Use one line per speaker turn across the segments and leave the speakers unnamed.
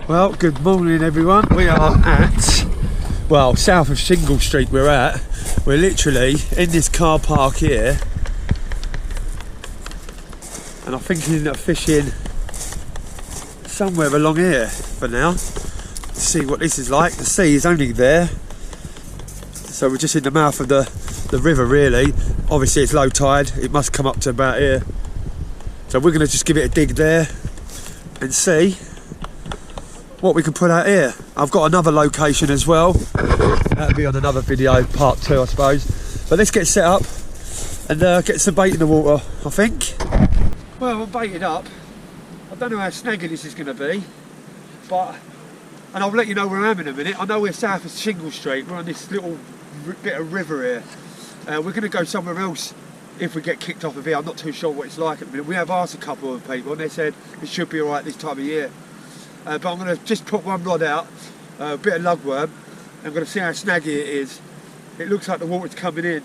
Well, good morning everyone. We are at, well, south of Shingle Street we're at. We're literally in this car park here. And I'm thinking of fishing somewhere along here for now. To see what this is like. The sea is only there. So we're just in the mouth of the river really. Obviously it's low tide. It must come up to about here. So we're going to just give it a dig there and see what we can put out here. I've got another location as well. That'll be on another video, part 2 I suppose. But let's get set up and get some bait in the water, I think. Well, we're baited up. I don't know how snaggy this is going to be, and I'll let you know where I am in a minute. I know we're south of Shingle Street. We're on this little bit of river here. We're going to go somewhere else if we get kicked off of here. I'm not too sure what it's like at the minute. We have asked a couple of people and they said it should be alright this time of year. But I'm going to just put one rod out, a bit of lugworm. I'm going to see how snaggy it is. It looks like the water's coming in.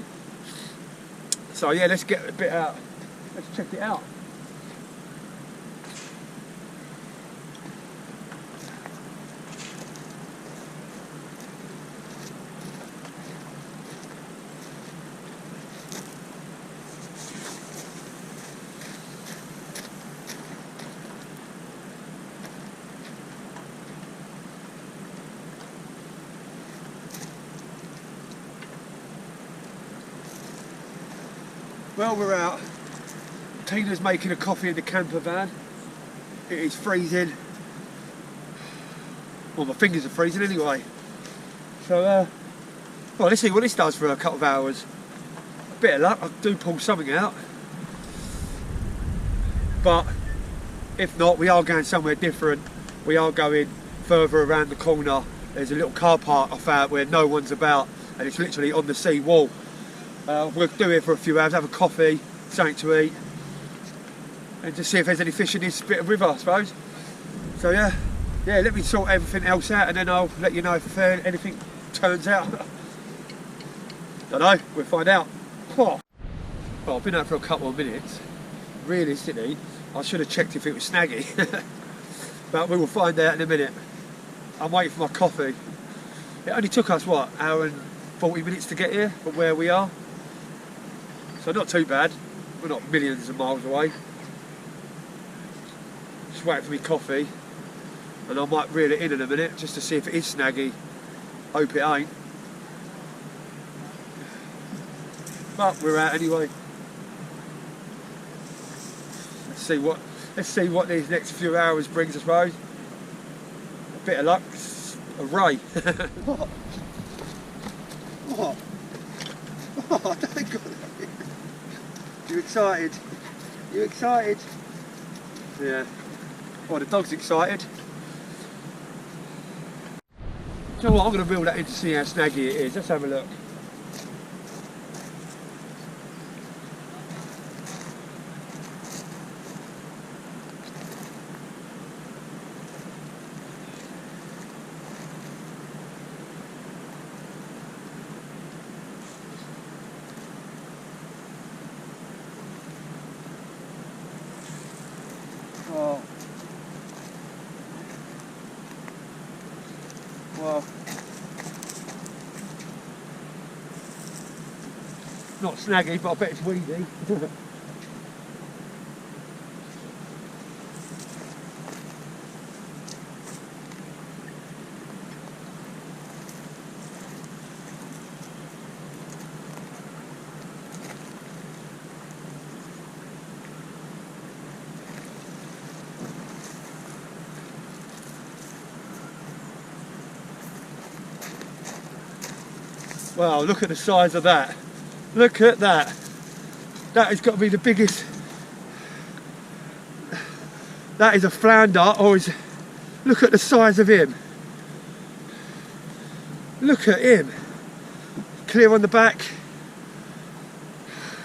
So yeah, let's get a bit out. Let's check it out. Well, we're out. Tina's making a coffee in the camper van. It is freezing. Well, my fingers are freezing anyway. So, well, let's see what this does for a couple of hours. A bit of luck, I do pull something out. But if not, we are going somewhere different. We are going further around the corner. There's a little car park I found where no one's about, and it's literally on the sea wall. We'll do it for a few hours, have a coffee, something to eat, and just see if there's any fish in this bit of river, I suppose. So yeah, let me sort everything else out and then I'll let you know if anything turns out. Don't know, we'll find out. Well, I've been out for a couple of minutes. Realistically, I should have checked if it was snaggy. But we will find out in a minute. I'm waiting for my coffee. It only took us, what, hour and 40 minutes to get here from where we are. So not too bad. We're not millions of miles away. Just waiting for me coffee. And I might reel it in a minute just to see if it is snaggy. Hope it ain't. But we're out anyway. Let's see what these next few hours brings, I suppose. A bit of luck. A ray. What? What? Oh, thank God. You excited? You excited? Yeah. Oh, the dog's excited. Do you know what? I'm going to reel that in to see how snaggy it is. Let's have a look. Oh. Well, not snaggy, but I bet it's weedy. Wow, look at the size of that. Look at that. That has got to be the biggest. That is a flounder, or is. Look at the size of him. Look at him. Clear on the back.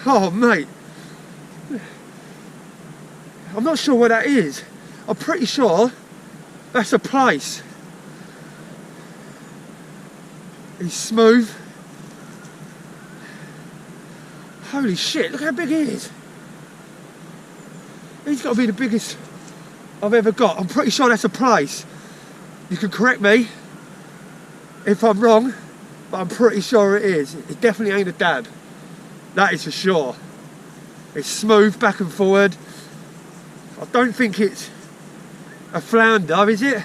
Oh, mate. I'm not sure what that is. I'm pretty sure that's a place. He's smooth. Holy shit, look how big he is. He's got to be the biggest I've ever got. I'm pretty sure that's a place. You can correct me if I'm wrong, but I'm pretty sure it is. It definitely ain't a dab. That is for sure. It's smooth back and forward. I don't think it's a flounder, is it?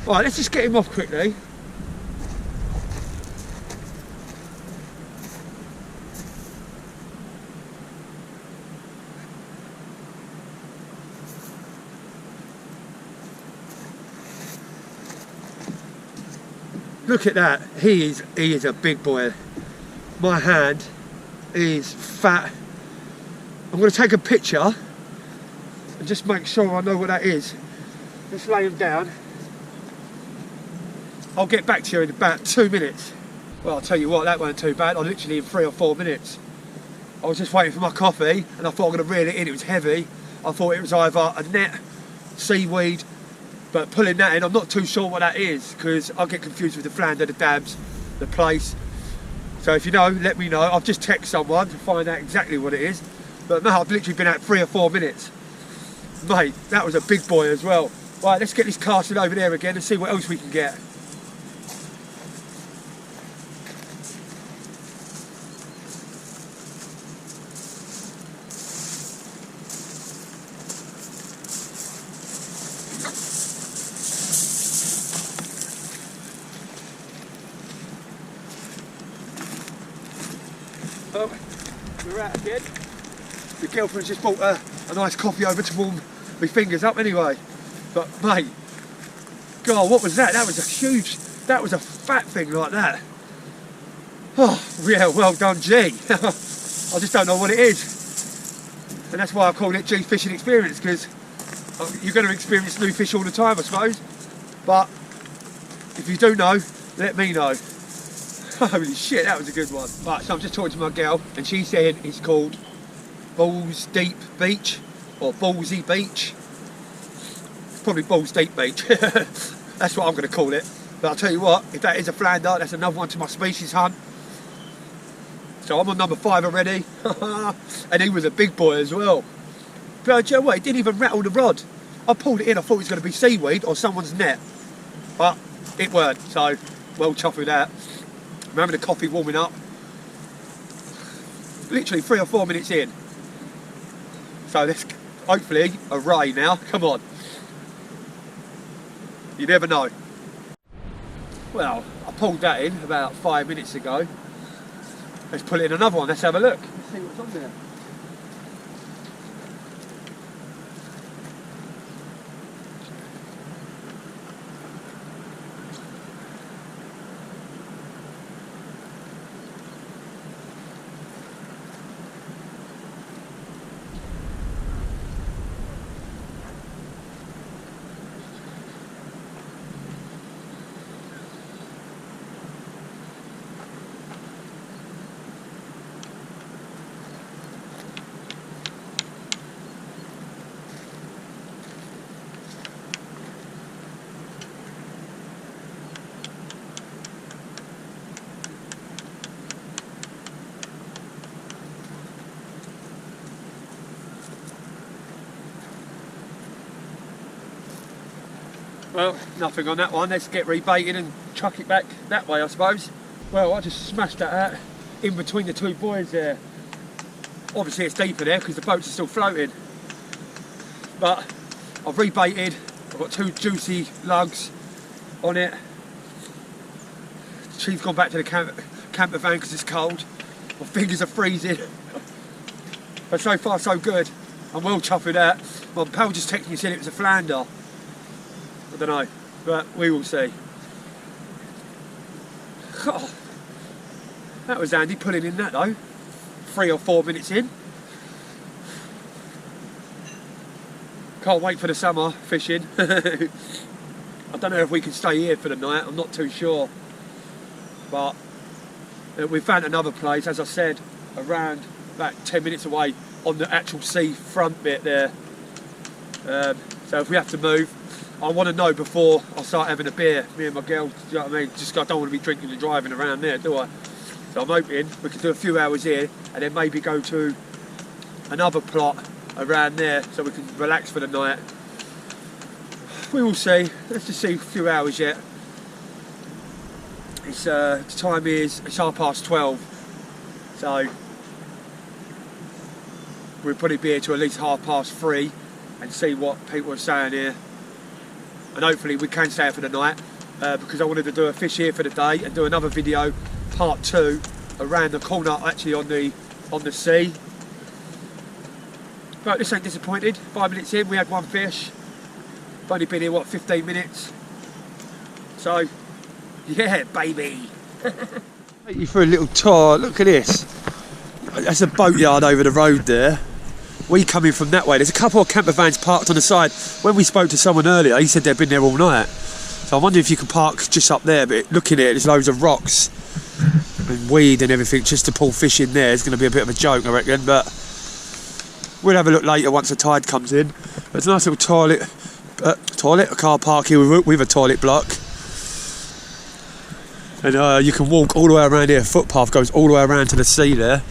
Right, let's just get him off quickly. Look at that. He is a big boy. My hand is fat. I'm going to take a picture and just make sure I know what that is. Just lay him down. I'll get back to you in about 2 minutes. Well, I'll tell you what, that weren't too bad. I literally in 3 or 4 minutes. I was just waiting for my coffee and I thought I'm going to reel it in. It was heavy. I thought it was either a net, seaweed, but pulling that in, I'm not too sure what that is because I get confused with the flounder, the dabs, the place. So if you know, let me know. I've just texted someone to find out exactly what it is. But no, I've literally been out 3 or 4 minutes. Mate, that was a big boy as well. Right, let's get this casting over there again and see what else we can get. Well, we're out again. The girlfriend's just brought a nice coffee over to warm my fingers up anyway. But mate, God, what was that? That was a huge, that was a fat thing like that. Oh, yeah, well done, G. I just don't know what it is. And that's why I called it G Fishing Experience, because you're going to experience new fish all the time, I suppose. But if you do know, let me know. Holy shit, that was a good one. Right, so I'm just talking to my girl, and she's saying it's called Bawdsey Beach, or Bawdsey Beach. It's probably Bawdsey Beach. That's what I'm going to call it. But I'll tell you what, if that is a flounder, that's another one to my species hunt. So I'm on number 5 already. And he was a big boy as well. But you know what, he didn't even rattle the rod. I pulled it in, I thought it was going to be seaweed or someone's net. But it weren't, so well chuffed with that. I'm having a coffee warming up. Literally 3 or 4 minutes in. So let's hopefully a ray now. Come on. You never know. Well, I pulled that in about 5 minutes ago. Let's pull in another one. Let's have a look. Let's see what's on there. Well, nothing on that one. Let's get rebaited and chuck it back that way, I suppose. Well, I just smashed that out in between the two buoys there. Obviously it's deeper there because the boats are still floating. But I've rebaited. I've got 2 juicy lugs on it. She's gone back to the camper van because it's cold. My fingers are freezing. But so far so good. I'm well chuffed with that. My pal just texted me and said it was a flounder. I don't know, but we will see. Oh, that was handy pulling in that though. 3 or 4 minutes in. Can't wait for the summer fishing. I don't know if we can stay here for the night, I'm not too sure. But we found another place, as I said, around about 10 minutes away on the actual sea front bit there. So if we have to move, I want to know before I start having a beer, me and my girl, you know what I mean? Just I don't want to be drinking and driving around there, do I? So I'm hoping we can do a few hours here and then maybe go to another plot around there so we can relax for the night. We will see. Let's just see a few hours yet. It's the time is, it's 12:30, so we'll probably be here till at least 3:30 and see what people are saying here, and hopefully we can stay here for the night, because I wanted to do a fish here for the day and do another video, part 2, around the corner actually on the sea. But this ain't disappointed. 5 minutes in, we had one fish. I've only been here, what, 15 minutes? So, yeah, baby. Take you for a little tour. Look at this. That's a boatyard over the road there. We come in from that way. There's a couple of camper vans parked on the side. When we spoke to someone earlier, he said they'd been there all night. So I wonder if you can park just up there, but looking at it, there's loads of rocks and weed and everything just to pull fish in there. It's going to be a bit of a joke, I reckon, but we'll have a look later once the tide comes in. There's a nice little a car park here with a toilet block. And you can walk all the way around here. Footpath goes all the way around to the sea there.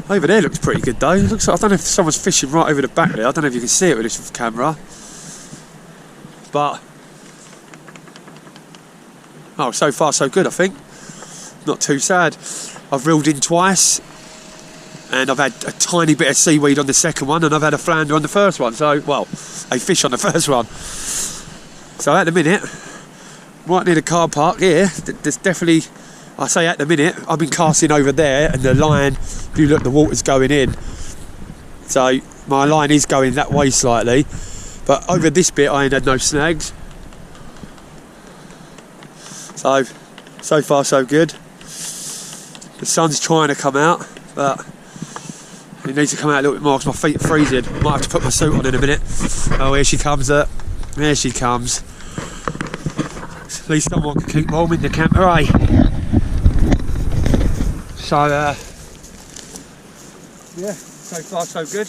Over there looks pretty good though. It looks like, I don't know if someone's fishing right over the back there. I don't know if you can see it with this camera. But oh, so far so good, I think. Not too sad. I've reeled in twice, and I've had a tiny bit of seaweed on the second one, and I've had a flounder on the first one. So, well, a fish on the first one. So at the minute, right near the car park here, there's definitely, I say at the minute, I've been casting over there, and the line, if you look, the water's going in. So my line is going that way slightly, but over this bit I ain't had no snags. So far so good. The sun's trying to come out, but it needs to come out a little bit more because my feet are freezing. Might have to put my suit on in a minute. Oh, here she comes. There she comes. At least someone can keep warm in the camper, eh? So, yeah, so far so good.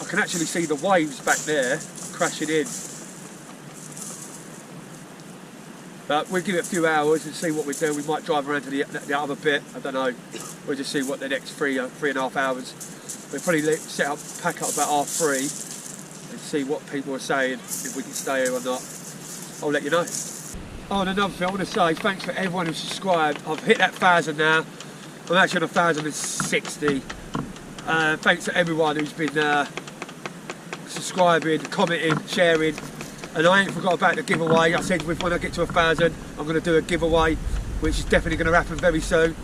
I can actually see the waves back there crashing in. But we'll give it a few hours and see what we do. We might drive around to the other bit. I don't know. We'll just see what the next 3.5 hours. We'll probably pack up about 3:30 and see what people are saying, if we can stay here or not. I'll let you know. Oh, and another thing I want to say, thanks for everyone who subscribed. I've hit that 1,000 now. I'm actually on 1,060. Thanks to everyone who's been subscribing, commenting, sharing. And I ain't forgot about the giveaway. I said when I get to 1,000, I'm going to do a giveaway, which is definitely going to happen very soon.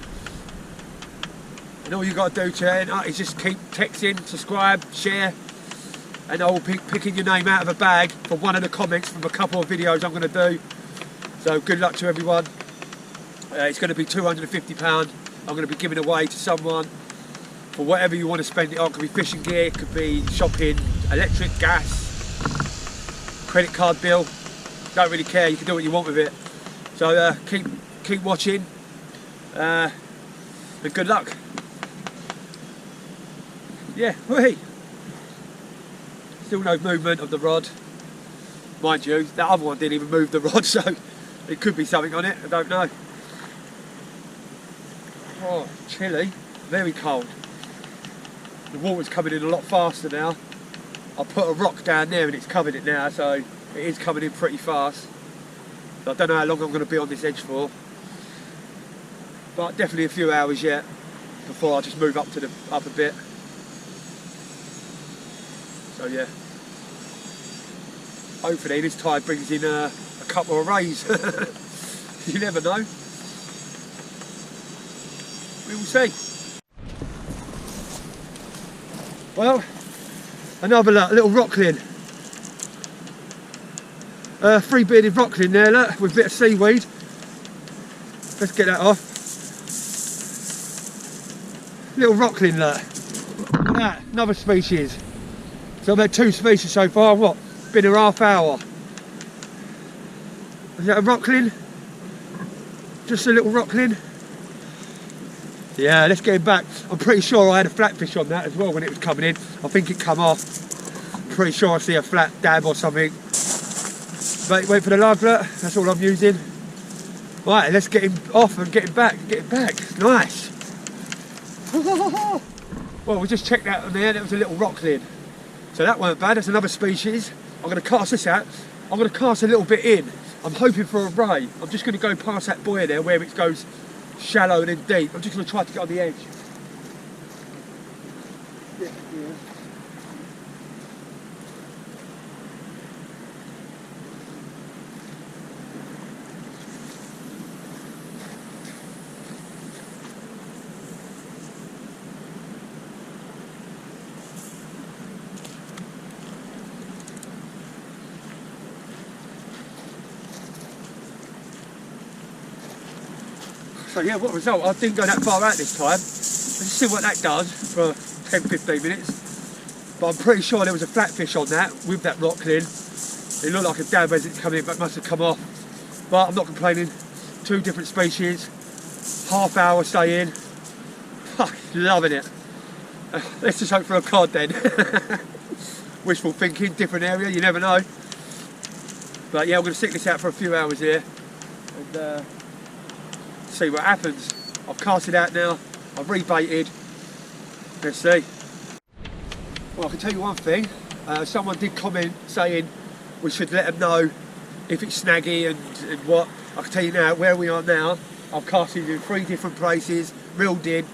And all you got to do to enter is just keep texting, subscribe, share, and I'll be picking your name out of a bag for one of the comments from a couple of videos I'm going to do. So good luck to everyone. It's going to be £250. I'm going to be giving away to someone for whatever you want to spend it on. It could be fishing gear, it could be shopping, electric, gas, credit card bill. Don't really care, you can do what you want with it. So keep watching, and good luck. Yeah, whee! Still no movement of the rod. Mind you, that other one didn't even move the rod, so it could be something on it, I don't know. Oh, chilly, very cold. The water's coming in a lot faster now. I put a rock down there and it's covered it now, so it is coming in pretty fast. So I don't know how long I'm going to be on this edge for, but definitely a few hours yet before I just move up to the upper bit. So yeah, hopefully this tide brings in a couple of rays. You never know. We will see. Well, another little rockling. Three-bearded rockling there, look, with a bit of seaweed. Let's get that off. Little rockling, look. Look at that, another species. So I've had 2 species so far, what? Been a half hour. Is that a rockling? Just a little rockling? Yeah, let's get him back. I'm pretty sure I had a flatfish on that as well when it was coming in. I think it come off. Pretty sure I see a flat dab or something. But wait for the lug, look. That's all I'm using. Right, let's get him off and get him back. Get him back. Nice. Well, we just checked out on there, there was a little rockling. So that weren't bad, that's another species. I'm going to cast this out. I'm going to cast a little bit in. I'm hoping for a ray. I'm just going to go past that buoy there where it goes shallow and then deep. I'm just going to try to get on the edge. Yeah. So yeah, what result? I didn't go that far out this time. Let's see what that does for 10-15 minutes. But I'm pretty sure there was a flatfish on that with that rockling. It looked like a dab as it come in, but must have come off. But I'm not complaining. 2 different species, half hour stay in. Fuck, loving it. Let's just hope for a cod then. Wishful thinking, different area, you never know. But yeah, I'm going to stick this out for a few hours here and see what happens. I've cast it out now, I've rebaited. Let's see. Well, I can tell you one thing. Someone did comment saying we should let them know if it's snaggy and what. I can tell you now, where we are now, I've cast it in 3 different places, reeled in,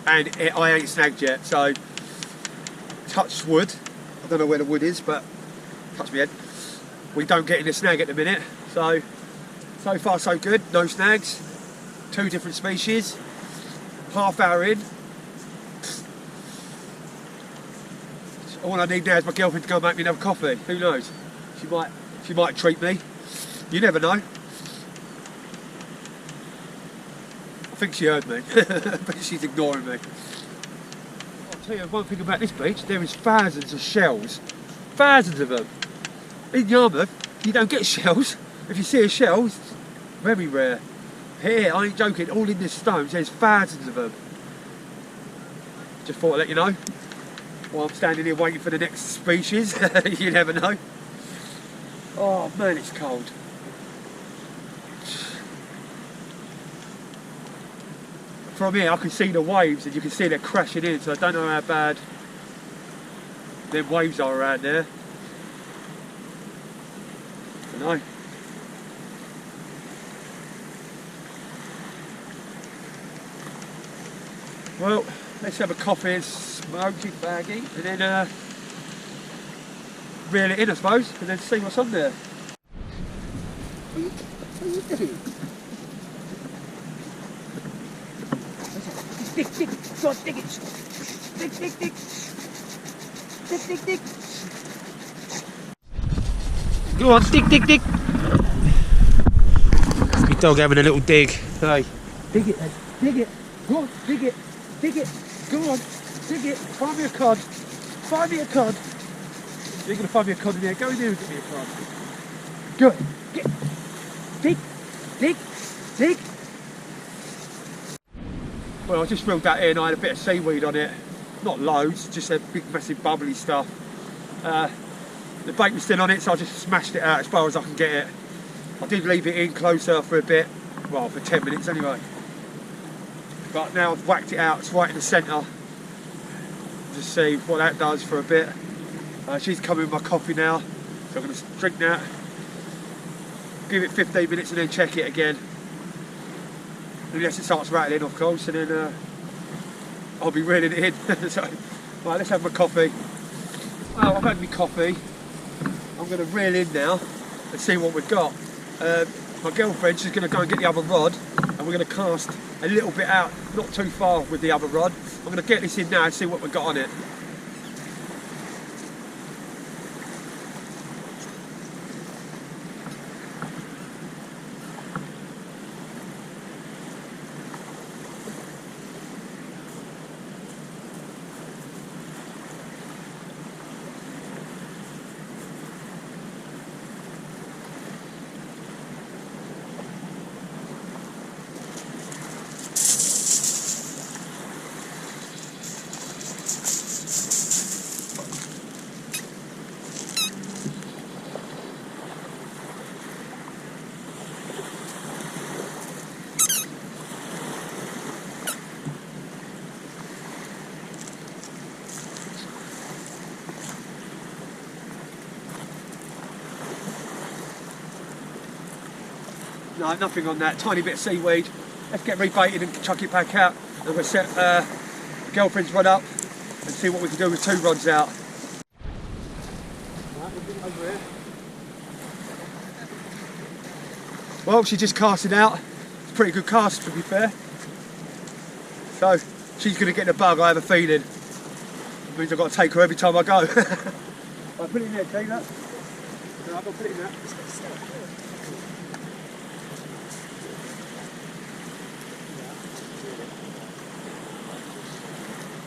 and I ain't snagged yet. So, touch wood. I don't know where the wood is, but touch my head. We don't get in a snag at the minute. So far so good, no snags. 2 different species, half hour in. All I need now is my girlfriend to go and make me another coffee. Who knows? She might treat me. You never know. I think she heard me, but she's ignoring me. I'll tell you one thing about this beach, there is thousands of shells. Thousands of them. In Yarmouth, you don't get shells. If you see a shell, it's very rare. Here, I ain't joking, all in the stones, there's thousands of them. Just thought I'd let you know. While I'm standing here waiting for the next species, you never know. Oh man, it's cold. From here, I can see the waves and you can see they're crashing in, so I don't know how bad them waves are around there. I don't know. Well, let's have a coffee and smoke it baggy, and then reel it in, I suppose, and then see what's on there. What are you doing? Dig, go on, dig it. Dig. Go on, dig. Your dog having a little dig. Hey. Dig it then, dig it. Go on, dig it. Go on, dig it. Find me a cod. You're going to find me a cod in there. Go in there and get me a cod. Good. Dig. Well, I just reeled that in. I had a bit of seaweed on it. Not loads, just a big, massive, bubbly stuff. The bait was still on it, so I just smashed it out as far as I can get it. I did leave it in closer for a bit. Well, for 10 minutes anyway. But now I've whacked it out, it's right in the centre. Just see what that does for a bit. She's coming with my coffee now, so I'm going to drink that. Give it 15 minutes and then check it again. Unless it starts rattling, of course, and then I'll be reeling it in. So, right, let's have my coffee. Well, I've had my coffee. I'm going to reel in now and see what we've got. My girlfriend, she's going to go and get the other rod, and we're going to cast a little bit out, not too far with the other rod. I'm going to get this in now and see what we've got on it. No, nothing on that. Tiny bit of seaweed. Let's get rebaited and chuck it back out. And we'll set girlfriend's rod up and see what we can do with 2 rods out. Right, we'll get it over here. Well, she just cast it out. It's a pretty good cast, to be fair. So she's going to get the bug, I have a feeling. It means I've got to take her every time I go. I'll put it in there, Tina. No, I've got to put it in there.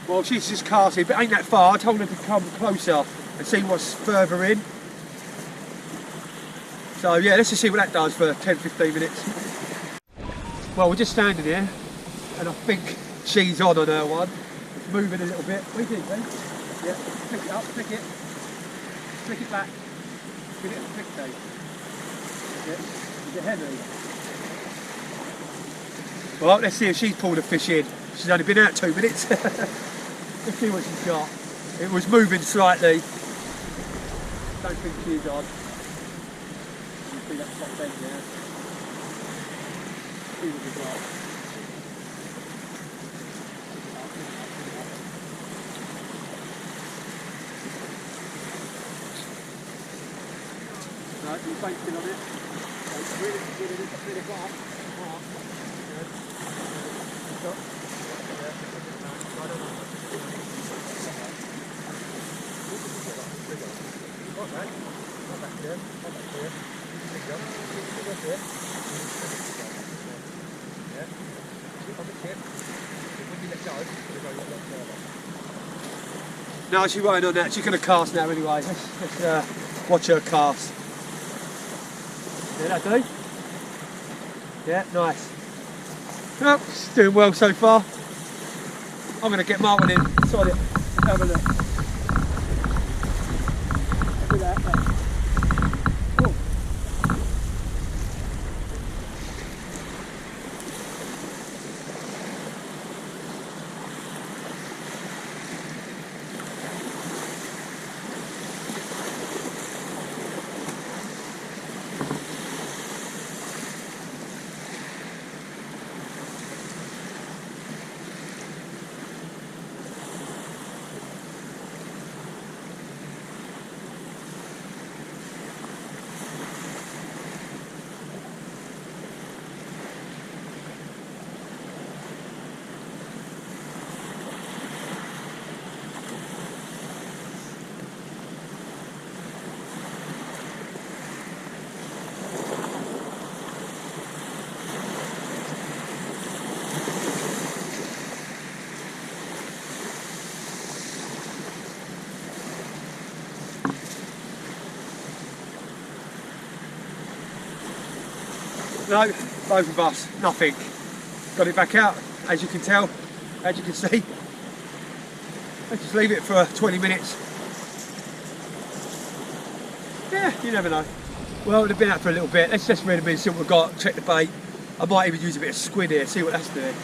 Well, she's just casting, but ain't that far. I told her to come closer and see what's further in. So yeah, let's just see what that does for 10-15 minutes. Well, we're just standing here, and I think she's on her one. It's moving a little bit. What do you think, Ben? Yeah, pick it up, flick it. Flick it back. Give it a flick, Dave. Is it heavy? Well, let's see if she's pulled a fish in. She's only been out 2 minutes. Let's see what she's got. It was moving slightly. Don't think she's on. You see that top bend there? See what we've got. No, you're basting on it. It's really good at it. It's really got up. No, she won't on that. She's going to cast now anyway. Let's watch her cast. Yeah, that do? Yeah, nice. Well, she's doing well so far. I'm going to get Martin in. Sod it. Have a look. Look at that. Oh. No, both of us, nothing. Got it back out, as you can tell, as you can see. Let's just leave it for 20 minutes. Yeah, you never know. Well, they've been out for a little bit. Let's just read a bit, see what we've got, check the bait. I might even use a bit of squid here, see what that's doing.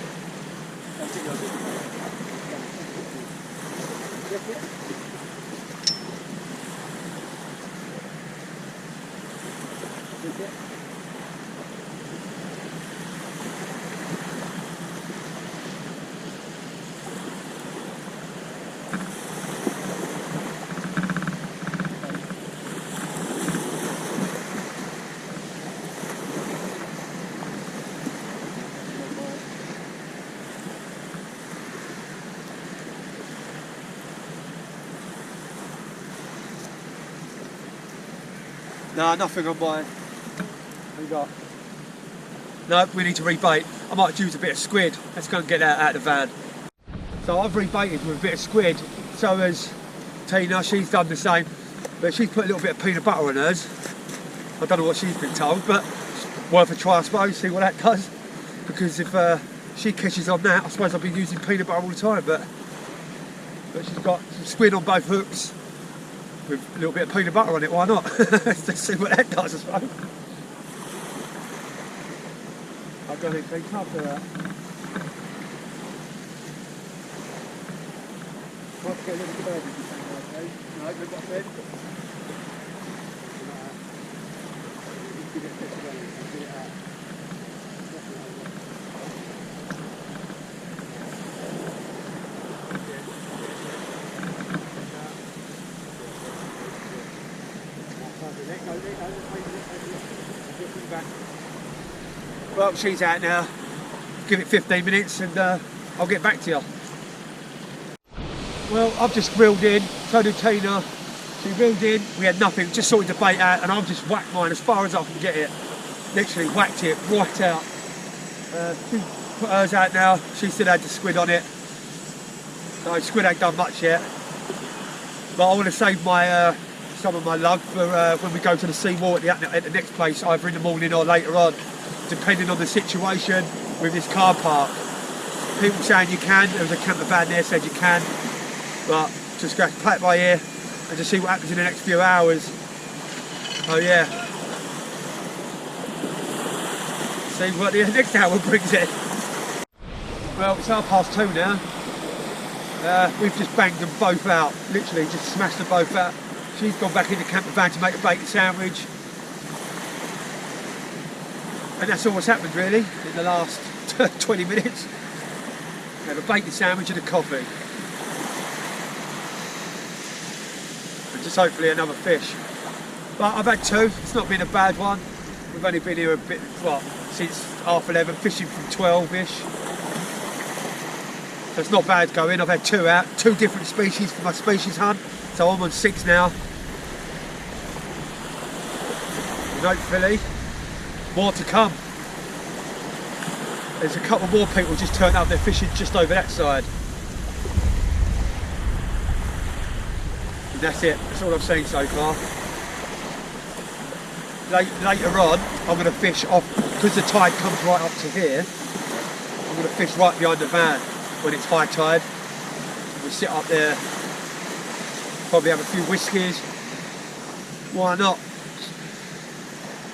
No, nothing on mine. What you got? No, we need to rebait. I might use a bit of squid. Let's go and get that out of the van. So I've rebaited with a bit of squid. So has Tina, she's done the same. But she's put a little bit of peanut butter on hers. I don't know what she's been told, but worth a try I suppose, see what that does. Because if she catches on that, I suppose I'll be using peanut butter all the time. But she's got some squid on both hooks. With a little bit of peanut butter on it, why not? Let's see what that does, I suppose. I've got it big after that. Might get a little bird if you think okay. No, we've got a bed. Give it a bit of get it out. Well, she's out now. Give it 15 minutes and I'll get back to you. Well, I've just reeled in, so did Tina. She reeled in, we had nothing, just sorted the bait out, and I've just whacked mine as far as I can get it. Literally whacked it right out. She put hers out now, she still had the squid on it. So squid ain't done much yet. But I want to save my some of my lug for when we go to the seawater at the next place, either in the morning or later on, depending on the situation with this car park. People saying you can, there was a camper van there said you can, but just go play it by ear and just see what happens in the next few hours. Oh yeah. See what the next hour brings in. Well, it's 2:30 now. We've just banged them both out, literally just smashed them both out. She's gone back in the camper van to make a bacon sandwich. And that's all what's happened really in the last 20 minutes. We have a bacon sandwich and a coffee. And just hopefully another fish. But I've had two, it's not been a bad one. We've only been here a bit, what, since 11:30, fishing from 12-ish. So it's not bad going. I've had two out, two different species for my species hunt. So I'm on 6 now. And hopefully, more to come. There's a couple more people just turned up, they're fishing just over that side. And that's it, that's all I've seen so far. Later on, I'm going to fish off, because the tide comes right up to here, I'm going to fish right behind the van when it's high tide. We'll sit up there, probably have a few whiskies. Why not?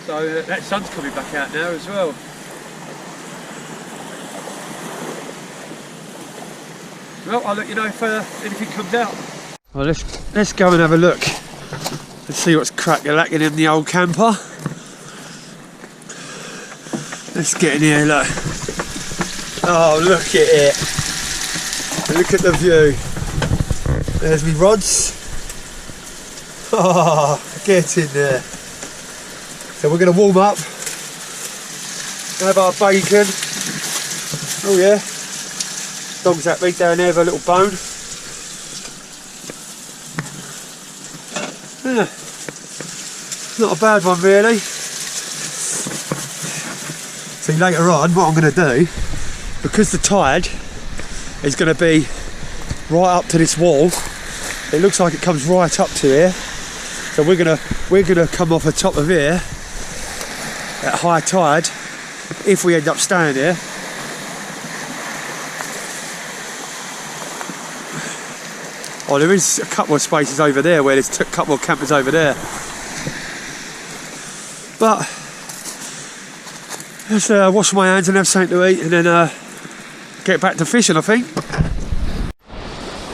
So that sun's coming back out now as well. Well, I'll let you know if anything comes out. Well, let's go and have a look. Let's see what's crack-a-lacking in the old camper. Let's get in here, look. Oh, look at it. Look at the view. There's me rods. Oh, get in there. So we're going to warm up. Have our bacon. Oh yeah. Dog's happy down there with a little bone. Yeah. Not a bad one really. See, later on what I'm going to do, because the tide is going to be right up to this wall, it looks like it comes right up to here. So we're gonna come off the top of here at high tide if we end up staying here. Oh, there is a couple of spaces over there where there's a couple of campers over there. But let's wash my hands and have something to eat and then get back to fishing, I think.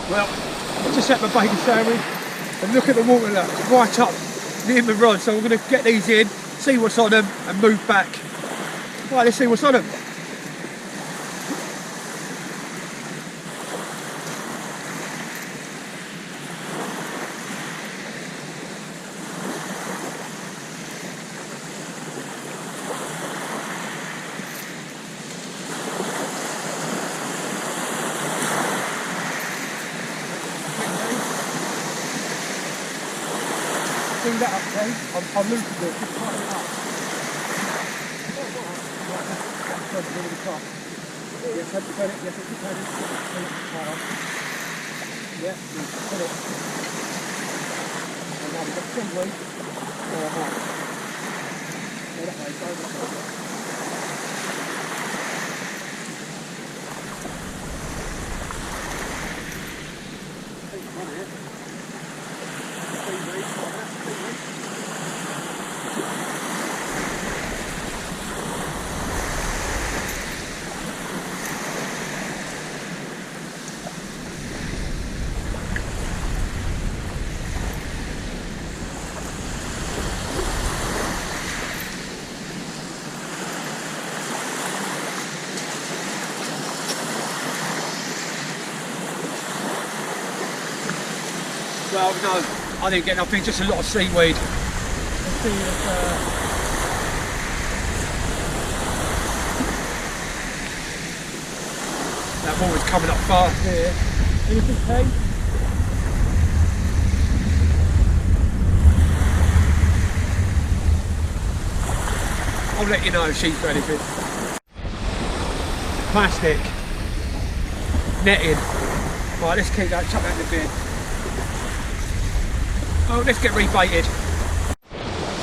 Well, I just had my bacon sandwich and look at the water, look, it's right up near my rod. So we're going to get these in, see what's on them and move back. Right, let's see what's on them. Bring that up, okay? I'm looking it, just tighten it up. Yes, have to turn it, yes, have to turn it. Turn it tight on. Yeah, put it. And now we've got seaweed. Go that way. Go that way, go that way. Well, no, I didn't get nothing, just a lot of seaweed. Let's see if, That water's coming up fast here. Anything, Kate? I'll let you know if she's got anything. Plastic. Netting. Right, let's keep that, chuck that in the bin. Oh, let's get rebaited.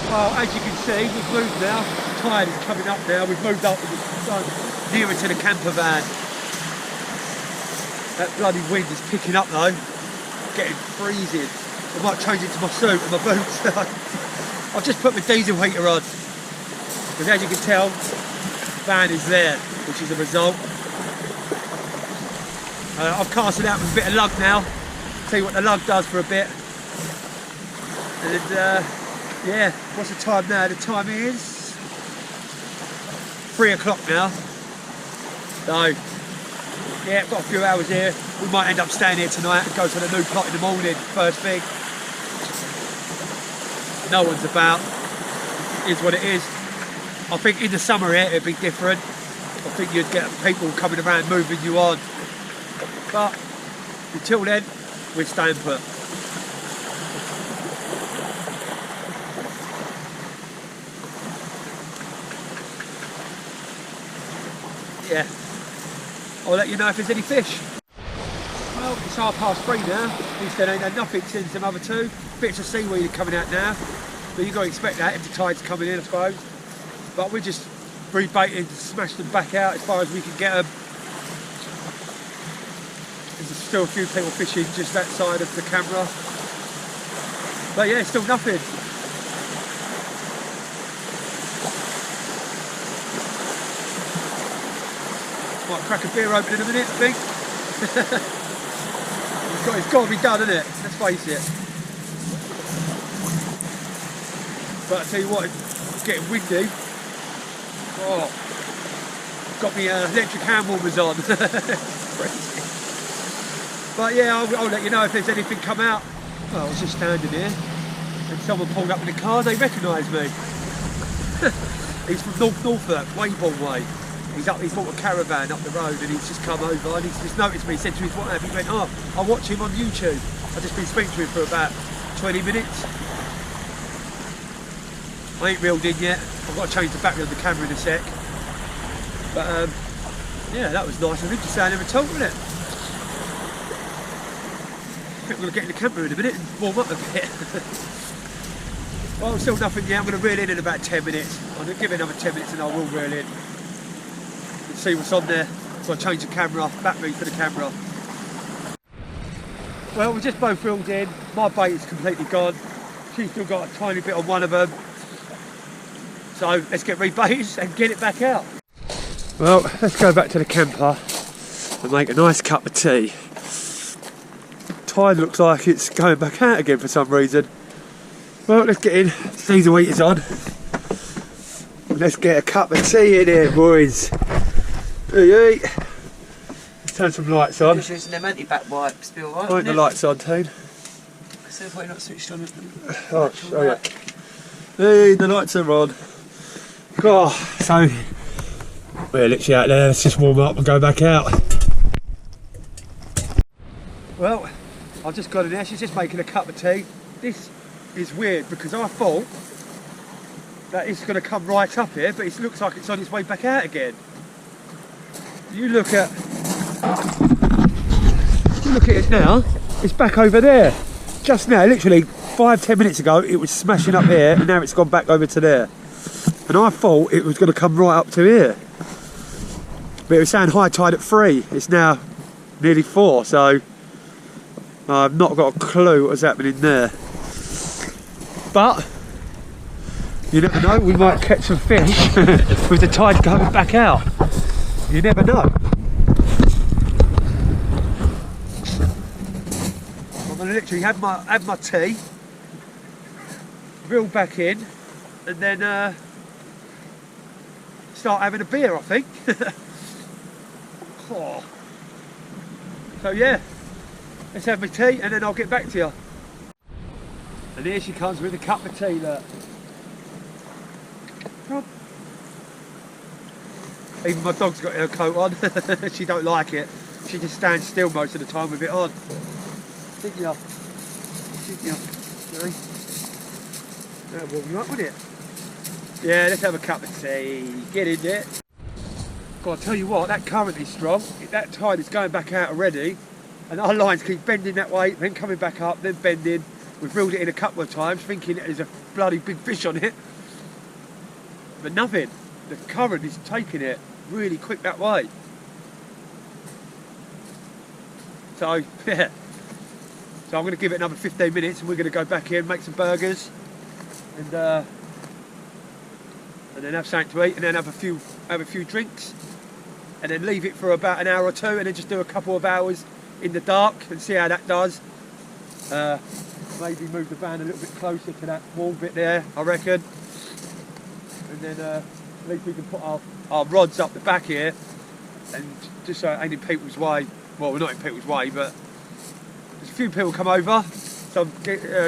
Well, as you can see, we've moved now. The tide is coming up now. We've moved up nearer to the campervan. That bloody wind is picking up though. Getting freezing. I might change it to my suit and my boots. I've just put my diesel heater on. Because as you can tell, the van is there, which is a result. I've cast it out with a bit of lug now. See what the lug does for a bit. And yeah, what's the time now? The time is 3 o'clock now. So yeah, got a few hours here. We might end up staying here tonight and go to the new plot in the morning, first thing. No one's about. It is what it is. I think in the summer here it'd be different. I think you'd get people coming around moving you on. But until then, we're staying put. Yeah, I'll let you know if there's any fish. Well, it's 3:30 now. At least there ain't had nothing since them other two. Bits of seaweed are coming out now. But you've got to expect that if the tide's coming in, I suppose. But we're just rebaiting to smash them back out as far as we can get them. There's still a few people fishing just that side of the camera. But yeah, still nothing. Might crack a beer open in a minute, I think. It's got to be done, isn't it? Let's face it. But I tell you what, it's getting windy. Oh, got me electric hand warmers on. But yeah, I'll let you know if there's anything come out. Well, I was just standing here and someone pulled up in the car. They recognised me. He's from Norfolk, Wayborn Way. He's bought a caravan up the road and he's just come over and he's just noticed me. He said to his wife, he went, "Oh, I watch him on YouTube." I've just been speaking to him for about 20 minutes. I ain't reeled in yet. I've got to change the battery of the camera in a sec. But yeah, that was nice of him to stand there and talk, wasn't it? I think I'm going to get in the camper in a minute and warm up a bit. Well, still nothing yet. I'm going to reel in about 10 minutes. I'm going to give it another 10 minutes and I will reel in. Let's see what's on there. So I change the camera, battery for the camera. Well, we just both reeled in. My bait is completely gone. She's still got a tiny bit on one of them. So let's get rebaited and get it back out. Well, let's go back to the camper and make a nice cup of tea. Tide looks like it's going back out again for some reason. Well, let's get in. Diesel heater's on. Let's get a cup of tea in here, boys. Hey. Let's turn some lights on.
You're using them anti-back wipes, be alright.
Put the lights on, Tone.
So why not switched on?
Oh, yeah. Hey, the lights are on. Oh, so we're literally out there. Let's just warm up and go back out. Well, I've just got in there. She's just making a cup of tea. This is weird because I thought that it's going to come right up here, but it looks like it's on its way back out again. You look at it now. It's back over there. Just now, literally 5-10 minutes ago, it was smashing up here, and now it's gone back over to there. And I thought it was going to come right up to here. But it was saying high tide at 3. It's now nearly 4, so I've not got a clue what's happening there. But you never know, we might catch some fish with the tide going back out. You never know. I'm going to literally have my tea, reel back in, and then start having a beer, I think. Oh. So yeah, let's have my tea and then I'll get back to you. And here she comes with a cup of tea, look. Even my dog's got her coat on. She don't like it. She just stands still most of the time with it on. Sit you up. Sit you up. That'll warm you up, wouldn't it? Yeah, let's have a cup of tea. Get in there. God, I'll tell you what, that current is strong. That tide is going back out already. And our lines keep bending that way, then coming back up, then bending. We've reeled it in a couple of times, thinking there's a bloody big fish on it. But nothing. The current is taking it really quick that way. So, yeah. So I'm going to give it another 15 minutes and we're going to go back in, make some burgers. And then have something to eat and then have a few drinks. And then leave it for about an hour or two and then just do a couple of hours in the dark and see how that does. Maybe move the van a little bit closer to that wall bit there, I reckon. And then at least we can put our rods up the back here and just so it ain't in people's way. Well, we're not in people's way, but there's a few people come over.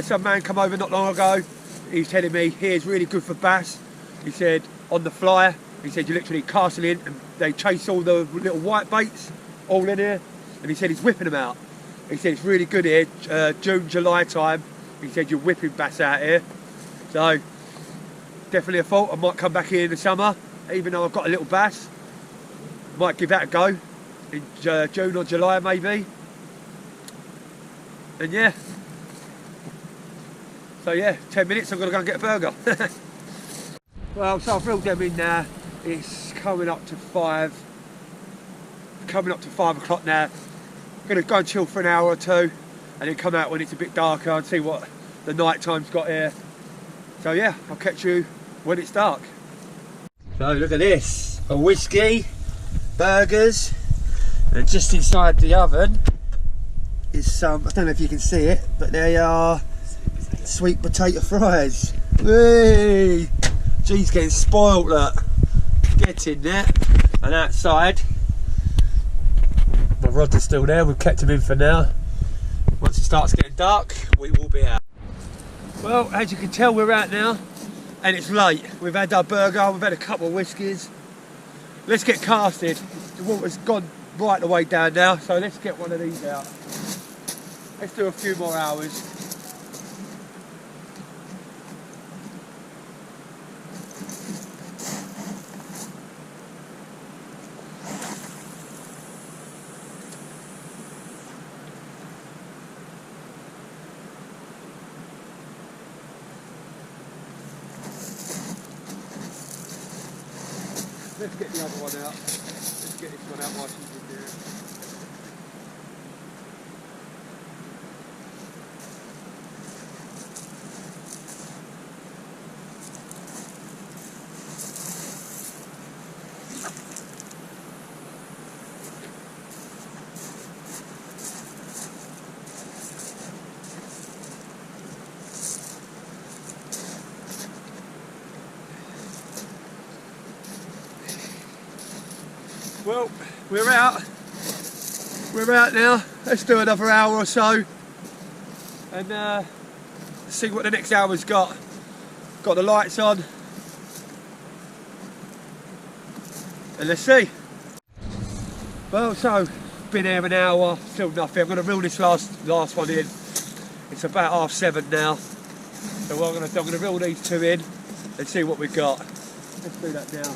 Some man come over not long ago. He's telling me here's really good for bass. He said on the fly, he said you literally casting in and they chase all the little white baits all in here. And he said he's whipping them out. He said it's really good here, June, July time. He said you're whipping bass out here. So, definitely a thought. I might come back here in the summer, even though I've got a little bass. Might give that a go in June or July maybe. And yeah. So yeah, 10 minutes, I'm going to go and get a burger. Well, so I've reeled them in now. It's coming up to 5 o'clock now. I'm going to go and chill for an hour or two and then come out when it's a bit darker and see what the night time's got here. So yeah, I'll catch you when it's dark. So look at this, a whiskey, burgers, and just inside the oven is some, I don't know if you can see it, but they are sweet potato fries. Whee! Geez, getting spoilt, look. Get in there. And outside, my rods are still there, we've kept them in for now. Once it starts getting dark, we will be out. Well, as you can tell, we're out now, and it's late. We've had our burger, we've had a couple of whiskies. Let's get casted. The water's gone right the way down now, so let's get one of these out. Let's do a few more hours. Let's get the other one out. Let's get this one out while she's in there. Well, we're out. We're out now. Let's do another hour or so and see what the next hour's got. Got the lights on. And let's see. Well, so, been here an hour, still nothing. I'm going to reel this last one in. It's about 7:30 now. So what I'm going to reel these two in and see what we've got. Let's do that now.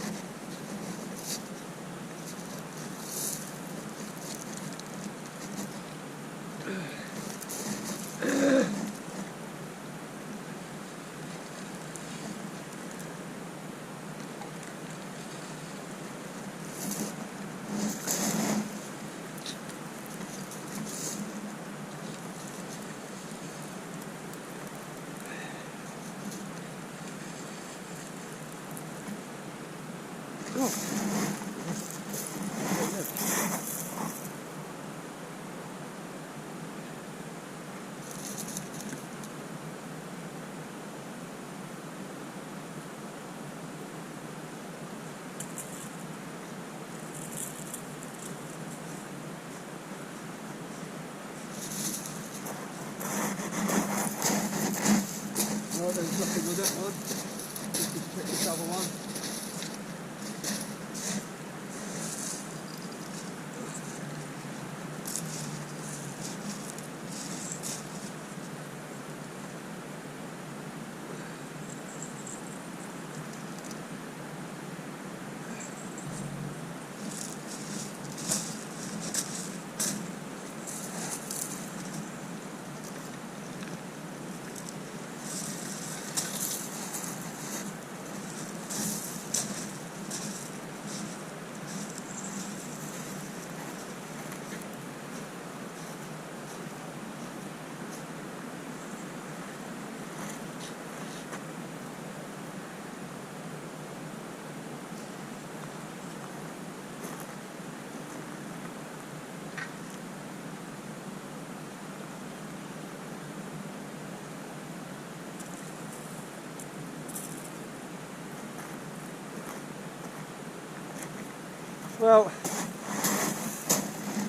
Well,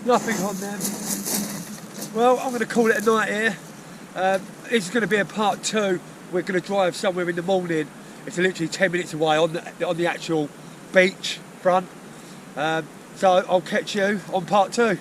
nothing on them. Well, I'm going to call it a night here. This is going to be a part 2. We're going to drive somewhere in the morning. It's literally 10 minutes away on the actual beach front. So I'll catch you on part 2.